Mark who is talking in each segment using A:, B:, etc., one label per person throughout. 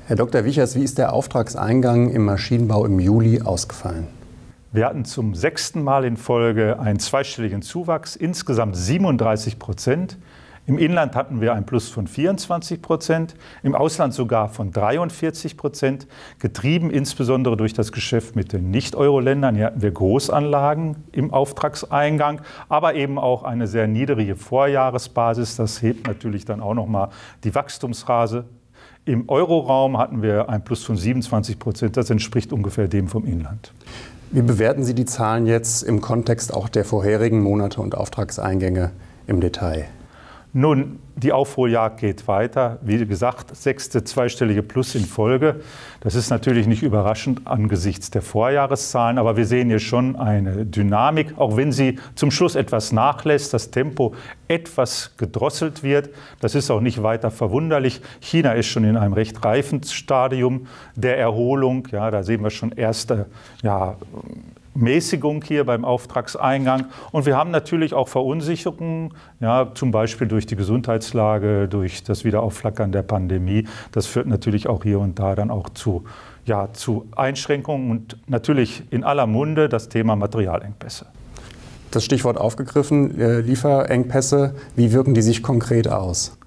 A: Herr Dr. Wichers, wie ist der Auftragseingang im Maschinenbau im Juli ausgefallen?
B: Wir hatten zum 6. Mal in Folge einen zweistelligen Zuwachs, insgesamt 37%. Im Inland hatten wir ein Plus von 24%, im Ausland sogar von 43%, getrieben insbesondere durch das Geschäft mit den Nicht-Euro-Ländern. Hier hatten wir Großanlagen im Auftragseingang, aber eben auch eine sehr niedrige Vorjahresbasis. Das hebt natürlich dann auch nochmal die Wachstumsrate. Im Euroraum hatten wir ein Plus von 27%, das entspricht ungefähr dem vom Inland.
A: Wie bewerten Sie die Zahlen jetzt im Kontext auch der vorherigen Monate und Auftragseingänge im Detail?
B: Nun, die Aufholjagd geht weiter. Wie gesagt, 6. zweistellige Plus in Folge. Das ist natürlich nicht überraschend angesichts der Vorjahreszahlen, aber wir sehen hier schon eine Dynamik, auch wenn sie zum Schluss etwas nachlässt, das Tempo etwas gedrosselt wird. Das ist auch nicht weiter verwunderlich. China ist schon in einem recht reifen Stadium der Erholung. Ja, da sehen wir schon erste Mäßigung hier beim Auftragseingang. Und wir haben natürlich auch Verunsicherungen, ja, zum Beispiel durch die Gesundheitslage, durch das Wiederaufflackern der Pandemie. Das führt natürlich auch hier und da dann auch zu Einschränkungen und natürlich in aller Munde das Thema Materialengpässe.
A: Das Stichwort aufgegriffen, Lieferengpässe. Wie wirken die sich konkret aus?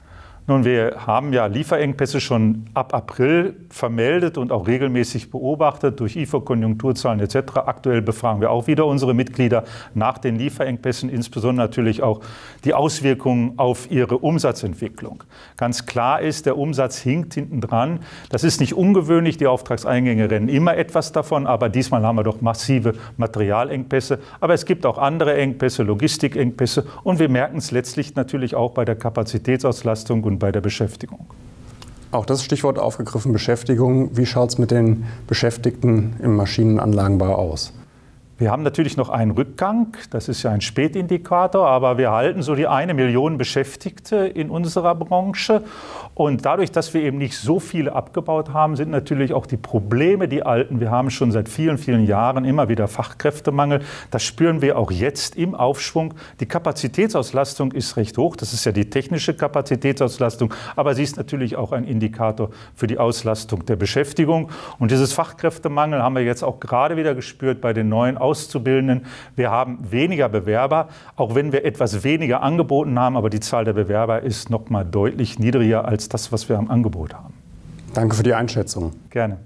B: Nun, wir haben ja Lieferengpässe schon ab April vermeldet und auch regelmäßig beobachtet durch IFO-Konjunkturzahlen etc. Aktuell befragen wir auch wieder unsere Mitglieder nach den Lieferengpässen, insbesondere natürlich auch die Auswirkungen auf ihre Umsatzentwicklung. Ganz klar ist, der Umsatz hinkt hinten dran. Das ist nicht ungewöhnlich, die Auftragseingänge rennen immer etwas davon, aber diesmal haben wir doch massive Materialengpässe. Aber es gibt auch andere Engpässe, Logistikengpässe und wir merken es letztlich natürlich auch bei der Kapazitätsauslastung und bei der Beschäftigung.
A: Auch das Stichwort aufgegriffen, Beschäftigung. Wie schaut es mit den Beschäftigten im Maschinenanlagenbau aus?
B: Wir haben natürlich noch einen Rückgang, das ist ja ein Spätindikator, aber wir halten so die 1 Million Beschäftigte in unserer Branche. Und dadurch, dass wir eben nicht so viele abgebaut haben, sind natürlich auch die Probleme die alten. Wir haben schon seit vielen, vielen Jahren immer wieder Fachkräftemangel. Das spüren wir auch jetzt im Aufschwung. Die Kapazitätsauslastung ist recht hoch, das ist ja die technische Kapazitätsauslastung, aber sie ist natürlich auch ein Indikator für die Auslastung der Beschäftigung. Und dieses Fachkräftemangel haben wir jetzt auch gerade wieder gespürt bei den neuen Auszubildenden. Wir haben weniger Bewerber, auch wenn wir etwas weniger angeboten haben, aber die Zahl der Bewerber ist noch mal deutlich niedriger als das, was wir am Angebot haben.
A: Danke für die Einschätzung.
B: Gerne.